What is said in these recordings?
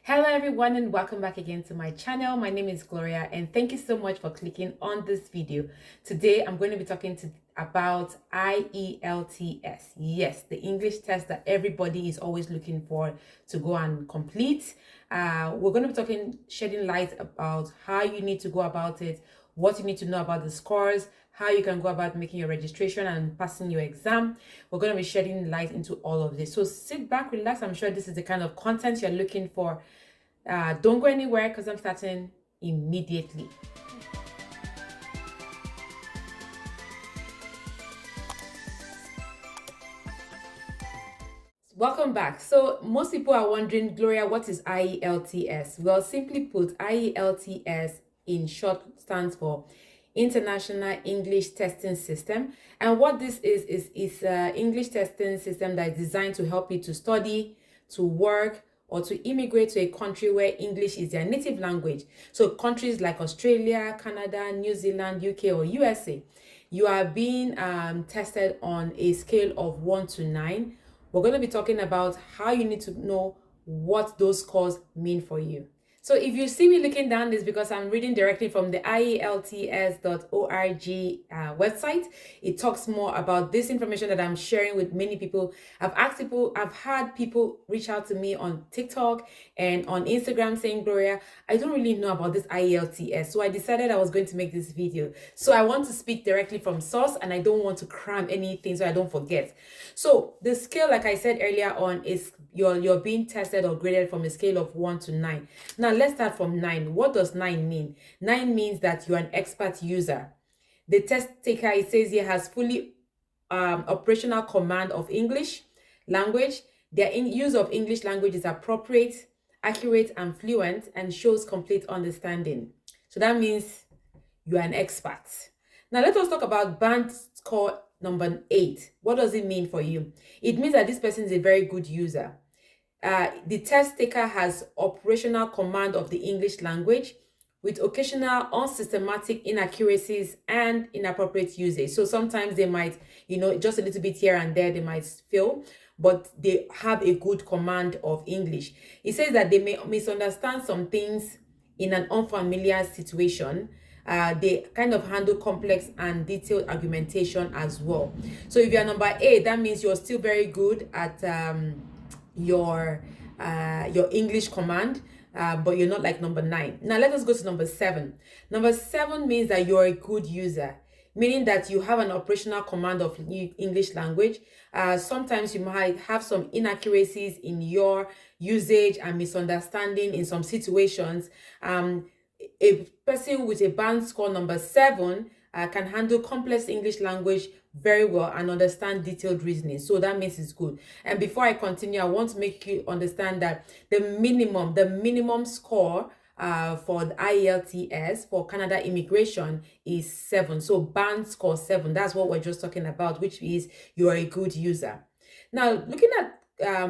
Hello everyone and welcome back again to my channel. My name is Gloria and thank you so much for clicking on this video. Today I'm going to be talking about IELTS. Yes, the English test that everybody is always looking for to go and complete. We're going to be shedding light about how you need to go about it, what you need to know about the scores, how you can go about making your registration and passing your exam. We're going to be shedding light into all of this. So sit back, relax. I'm sure this is the kind of content you're looking for. Don't go anywhere because I'm starting immediately. Welcome back. So most people are wondering, Gloria, what is IELTS? Well, simply put, IELTS in short stands for International English Testing System. And what this is an English testing system that is designed to help you to study, to work, or to immigrate to a country where English is their native language. So countries like Australia, Canada, New Zealand, UK, or USA. You are being tested on a scale of 1 to 9. We're going to be talking about how you need to know what those scores mean for you. So if you see me looking down, this is because I'm reading directly from the IELTS.org website. It talks more about this information that I'm sharing with many people. I've had people reach out to me on TikTok and on Instagram saying, Gloria, I don't really know about this IELTS. So I decided I was going to make this video. So I want to speak directly from source and I don't want to cram anything so I don't forget. So the scale, like I said earlier on, is you're being tested or graded from a scale of 1 to 9. Now let's start from 9. What does 9 mean? 9 means that you're an expert user. The test taker, it says here, has fully operational command of English language. Their use of English language is appropriate, accurate, and fluent, and shows complete understanding. So that means you are an expert. Now let us talk about band score number 8. What does it mean for you? It means that this person is a very good user. The test taker has operational command of the English language with occasional unsystematic inaccuracies and inappropriate usage. So sometimes they might, just a little bit here and there, they might fail, but they have a good command of English. It says that they may misunderstand some things in an unfamiliar situation. They kind of handle complex and detailed argumentation as well. So if you're number 8, that means you're still very good at your English command, but you're not like number 9. Now let us go to number 7. Number 7 means that you're a good user, meaning that you have an operational command of English language. Sometimes you might have some inaccuracies in your usage and misunderstanding in some situations. A person with a band score number 7 can handle complex English language very well and understand detailed reasoning. So that means it's good. And before I continue, I want to make you understand that the minimum score for the IELTS for Canada immigration is 7. So band score 7, that's what we're just talking about, which is you're a good user. Now, looking at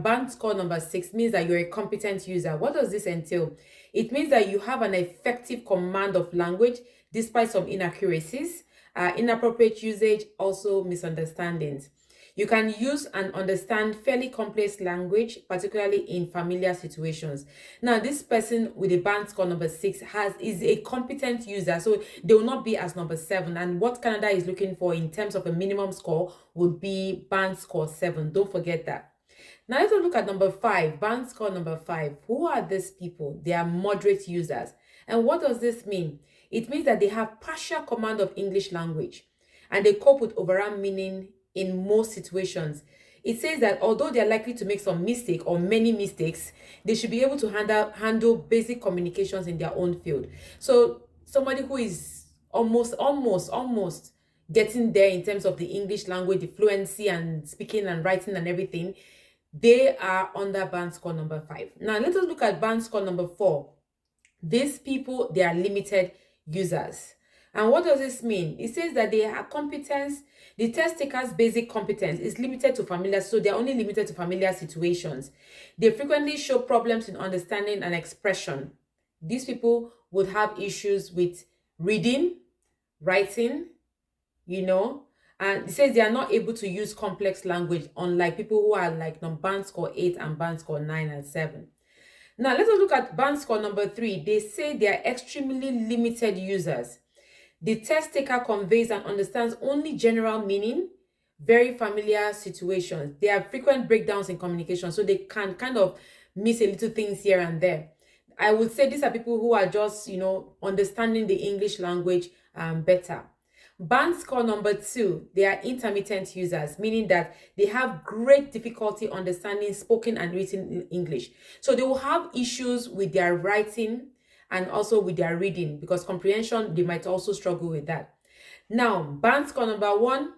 band score number 6 means that you're a competent user. What does this entail? It means that you have an effective command of language despite some inaccuracies, inappropriate usage, also misunderstandings. You can use and understand fairly complex language, particularly in familiar situations. Now, this person with a band score number 6 is a competent user, so they will not be as number 7. And what Canada is looking for in terms of a minimum score would be band score 7. Don't forget that. Now let's look at number 5, band score number 5. Who are these people? They are moderate users. And what does this mean? It means that they have partial command of English language and they cope with overall meaning in most situations. It says that although they are likely to make some mistake or many mistakes, they should be able to handle basic communications in their own field. So somebody who is almost getting there in terms of the English language, the fluency and speaking and writing and everything, they are under band score number 5. Now let us look at band score number 4. These people, they are limited users. And what does this mean? It says that they have competence. The test taker's basic competence is limited to familiar, so they're only limited to familiar situations. They frequently show problems in understanding and expression. These people would have issues with reading, writing, and it says they are not able to use complex language, unlike people who are like band score 8 and band score 9 and 7. Now, let us look at band score number 3. They say they are extremely limited users. The test taker conveys and understands only general meaning, very familiar situations. There are frequent breakdowns in communication, so they can kind of miss a little things here and there. I would say these are people who are just, understanding the English language better. Band score number 2, they are intermittent users, meaning that they have great difficulty understanding spoken and written English. So they will have issues with their writing and also with their reading, because comprehension, they might also struggle with that. Now, band score number 1,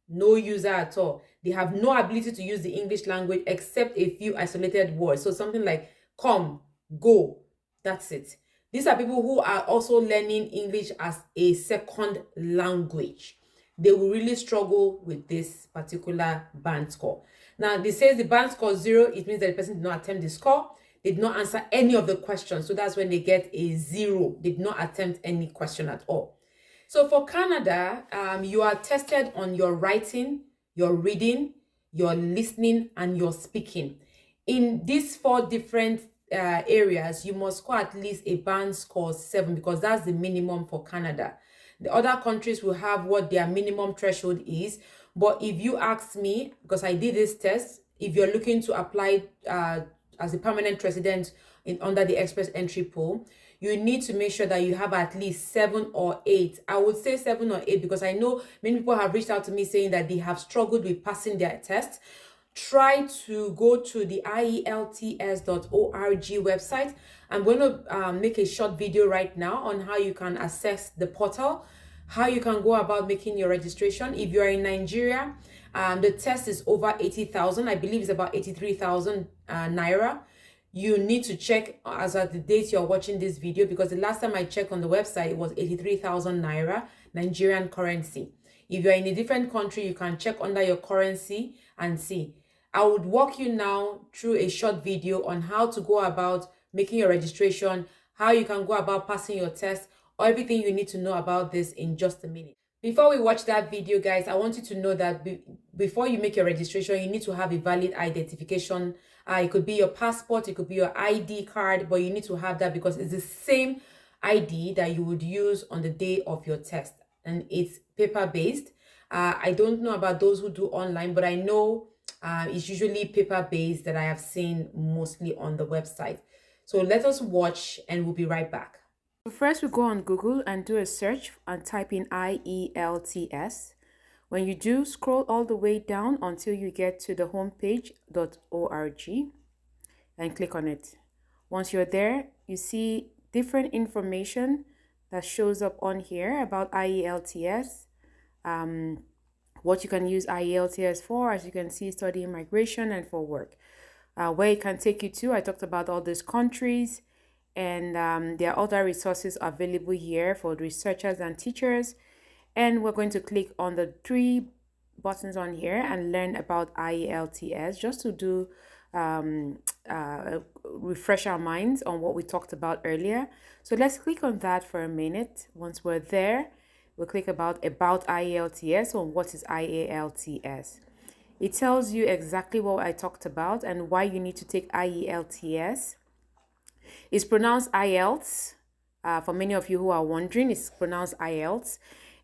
no user at all. They have no ability to use the English language except a few isolated words. So something like come, go, that's it. These are people who are also learning English as a second language. They will really struggle with this particular band score. Now, this says the band score 0, it means that the person did not attempt the score, did not answer any of the questions. So that's when they get a 0, did not attempt any question at all. So for Canada, you are tested on your writing, your reading, your listening, and your speaking. In these 4 different areas, you must score at least a band score 7, because that's the minimum for Canada. The other countries will have what their minimum threshold is. But if you ask me, because I did this test, if you're looking to apply as a permanent resident under the express entry pool, you need to make sure that you have at least 7 or 8. I would say 7 or 8 because I know many people have reached out to me saying that they have struggled with passing their test. Try to go to the IELTS.org website. I'm going to make a short video right now on how you can access the portal, how you can go about making your registration. If you are in Nigeria, the test is over 80,000. I believe it's about 83,000 naira. You need to check as at the date you're watching this video, because the last time I checked on the website, it was 83,000 naira, Nigerian currency. If you're in a different country, you can check under your currency and see. I would walk you now through a short video on how to go about making your registration, how you can go about passing your test, or everything you need to know about this in just a minute. Before we watch that video, guys, I want you to know that before you make your registration, you need to have a valid identification. It could be your passport, it could be your ID card, but you need to have that because it's the same ID that you would use on the day of your test, and it's paper-based. I don't know about those who do online, but I know it's usually paper-based that I have seen mostly on the website. So let us watch and we'll be right back. First, we go on Google and do a search and type in IELTS. When you do, scroll all the way down until you get to the homepage.org and click on it. Once you're there, you see different information that shows up on here about IELTS, what you can use IELTS for, as you can see, study immigration and for work. Where it can take you to, I talked about all these countries, and there are other resources available here for researchers and teachers. And we're going to click on the 3 buttons on here and learn about IELTS, just to do refresh our minds on what we talked about earlier. So let's click on that for a minute. Once we're there, we'll click about IELTS, or what is IELTS. It tells you exactly what I talked about and why you need to take IELTS. It's pronounced IELTS. For many of you who are wondering, it's pronounced IELTS.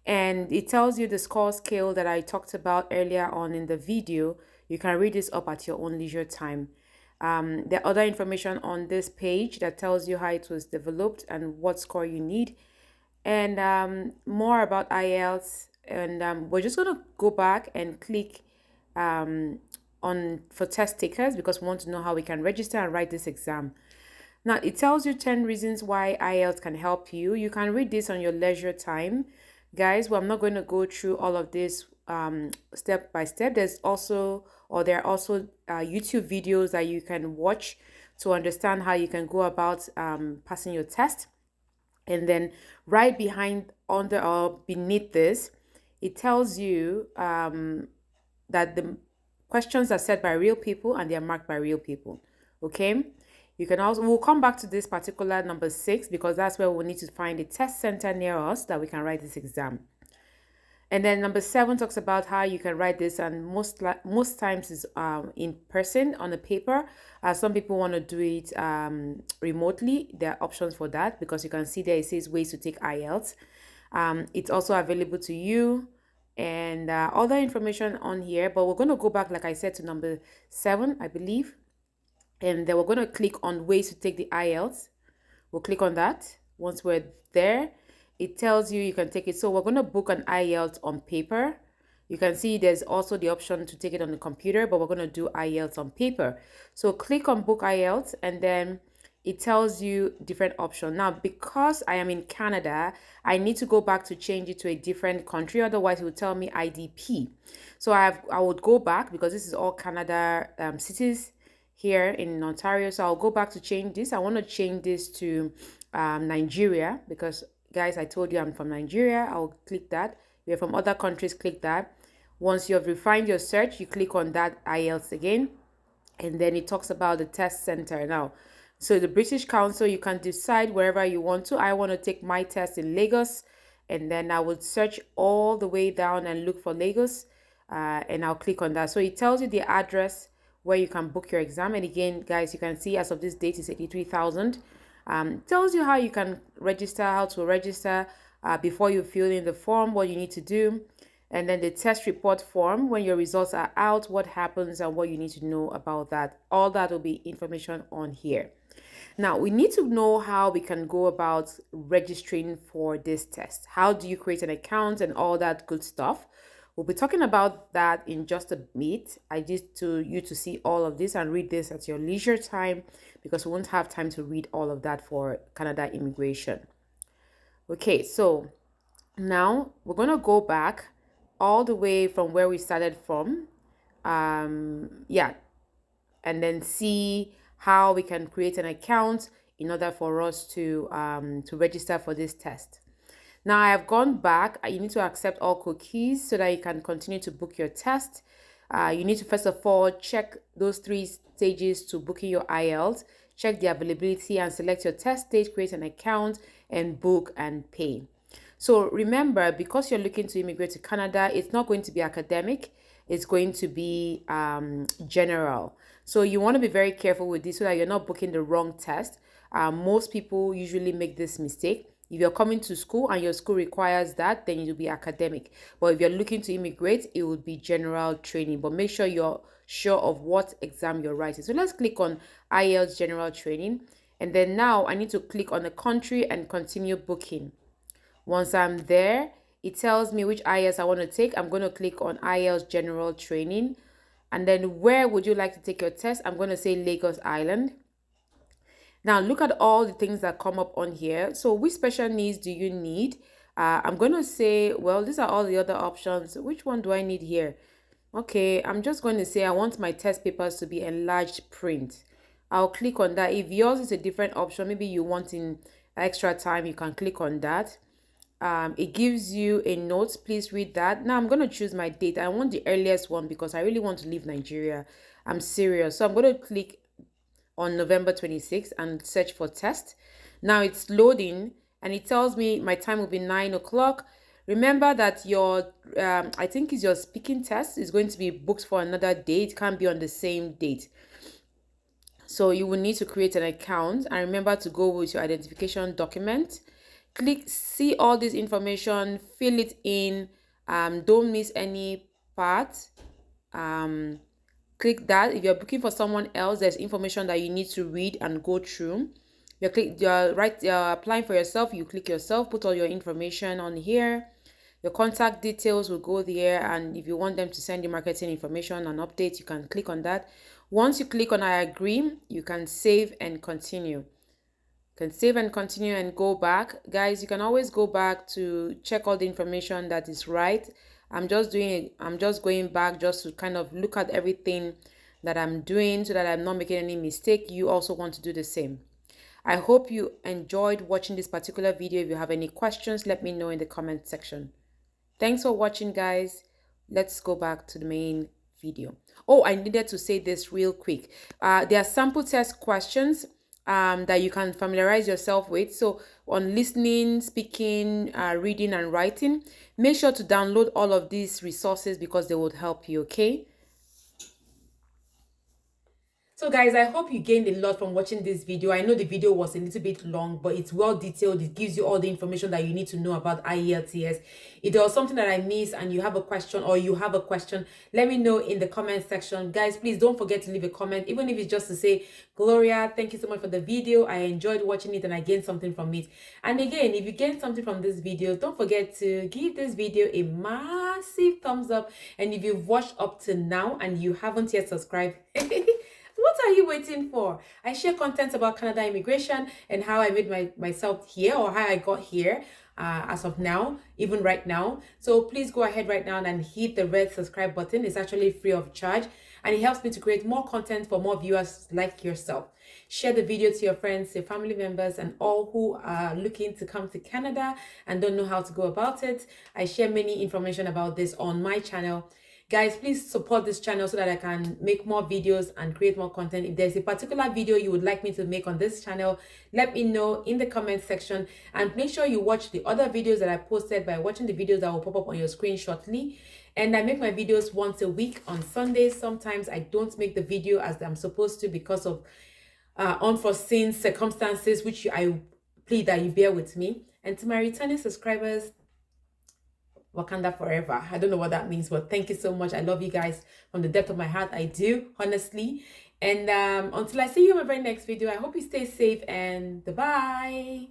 And it tells you the score scale that I talked about earlier on in the video. You can read this up at your own leisure time. There are other information on this page that tells you how it was developed and what score you need. And more about IELTS. And we're just going to go back and click on for test takers, because we want to know how we can register and write this exam. Now, it tells you 10 reasons why IELTS can help you. You can read this on your leisure time. Guys, well, I'm not going to go through all of this step by step. There are also YouTube videos that you can watch to understand how you can go about passing your test. And then right behind, under or beneath this, it tells you that the questions are set by real people and they are marked by real people. Okay? You can also, we'll come back to this particular number 6, because that's where we'll need to find a test center near us that we can write this exam. And then number 7 talks about how you can write this, and most times is in person on a paper. Some people want to do it remotely. There are options for that, because you can see there it says ways to take IELTS. It's also available to you, and other information on here. But we're going to go back, like I said, to number 7, I believe. And then we're going to click on ways to take the IELTS. We'll click on that. Once we're there, it tells you you can take it. So we're going to book an IELTS on paper. You can see there's also the option to take it on the computer, but we're going to do IELTS on paper. So click on book IELTS, and then it tells you different options. Now, because I am in Canada, I need to go back to change it to a different country. Otherwise, it will tell me IDP. So I would go back, because this is all Canada cities here in Ontario. So I'll go back to change this. I want to change this to Nigeria, because guys, I told you I'm from Nigeria. I'll click that. If you're from other countries, click that. Once you have refined your search, you click on that IELTS again, and then it talks about the test center. Now, so the British Council, you can decide wherever you want to. I want to take my test in Lagos, and then I would search all the way down and look for Lagos, and I'll click on that. So it tells you the address where you can book your exam. And again, guys, you can see as of this date is 83,000. Tells you how you can register, how to register before you fill in the form, what you need to do. And then the test report form, when your results are out, what happens and what you need to know about that. All that will be information on here. Now, we need to know how we can go about registering for this test. How do you create an account and all that good stuff? We'll be talking about that in just a bit. I just to you to see all of this and read this at your leisure time, because we won't have time to read all of that for Canada immigration. Okay, so now we're going to go back all the way from where we started from. Yeah, and then see how we can create an account in order for us to register for this test. Now I have gone back. You need to accept all cookies so that you can continue to book your test. You need to first of all check those 3 stages to booking your IELTS. Check the availability and select your test date, create an account, and book and pay. So remember, because you're looking to immigrate to Canada, it's not going to be academic. It's going to be general. So you want to be very careful with this so that you're not booking the wrong test. Most people usually make this mistake. If you're coming to school and your school requires that, then it will be academic. But if you're looking to immigrate, it will be general training. But make sure you're sure of what exam you're writing. So let's click on IELTS general training. And then now I need to click on the country and continue booking. Once I'm there, it tells me which IELTS I want to take. I'm going to click on IELTS general training. And then where would you like to take your test? I'm going to say Lagos Island. Now, look at all the things that come up on here. So which special needs do you need? I'm going to say, well, these are all the other options. Which one do I need here? Okay, I'm just going to say I want my test papers to be enlarged print. I'll click on that. If yours is a different option, maybe you want in extra time, you can click on that. It gives you a note. Please read that. Now I'm going to choose my date. I want the earliest one because I really want to leave Nigeria. I'm serious. So I'm going to click on November 26th and search for test. Now it's loading and it tells me my time will be 9 o'clock. Remember that your, I think is your speaking test is going to be booked for another date. It can't be on the same date. So you will need to create an account and remember to go with your identification document. Click, see all this information, fill it in. Don't miss any part. Click that. If you're booking for someone else, there's information that you need to read and go through. You're applying for yourself, you click yourself, put all your information on here. Your contact details will go there, and if you want them to send you marketing information and updates, you can click on that. Once you click on I agree, you can save and continue. You can save and continue and go back. Guys, you can always go back to check all the information that is right. I'm just going back just to kind of look at everything that I'm doing so that I'm not making any mistake. You also want to do the same. I hope you enjoyed watching this particular video. If you have any questions, let me know in the comment section. Thanks for watching, guys. Let's go back to the main video. Oh, I needed to say this real quick. There are sample test questions. that you can familiarize yourself with. So on listening, speaking, reading, and writing, make sure to download all of these resources because they would help you, okay? So guys, I hope you gained a lot from watching this video. I know the video was a little bit long, but it's well detailed. It gives you all the information that you need to know about IELTS. If there was something that I missed and you have a question, or you have a question, let me know in the comment section. Guys, please don't forget to leave a comment, even if it's just to say, Gloria, thank you so much for the video. I enjoyed watching it and I gained something from it. And again, if you gained something from this video, don't forget to give this video a massive thumbs up. And if you've watched up to now and you haven't yet subscribed, what are you waiting for? I share content about Canada immigration and how I made myself here, or how I got here as of now, even right now. So please go ahead right now and hit the red subscribe button. It's actually free of charge and it helps me to create more content for more viewers like yourself. Share the video to your friends, your family members, and all who are looking to come to Canada and don't know how to go about it. I share many information about this on my channel. Guys, please support this channel so that I can make more videos and create more content. If there's a particular video you would like me to make on this channel, let me know in the comment section. And make sure you watch the other videos that I posted by watching the videos that will pop up on your screen shortly. And I make my videos once a week on Sundays. Sometimes I don't make the video as I'm supposed to because of unforeseen circumstances, which I plead that you bear with me. And to my returning subscribers, Wakanda forever. I don't know what that means, but thank you so much. I love you guys from the depth of my heart. I do, honestly. And until I see you in my very next video, I hope you stay safe and bye.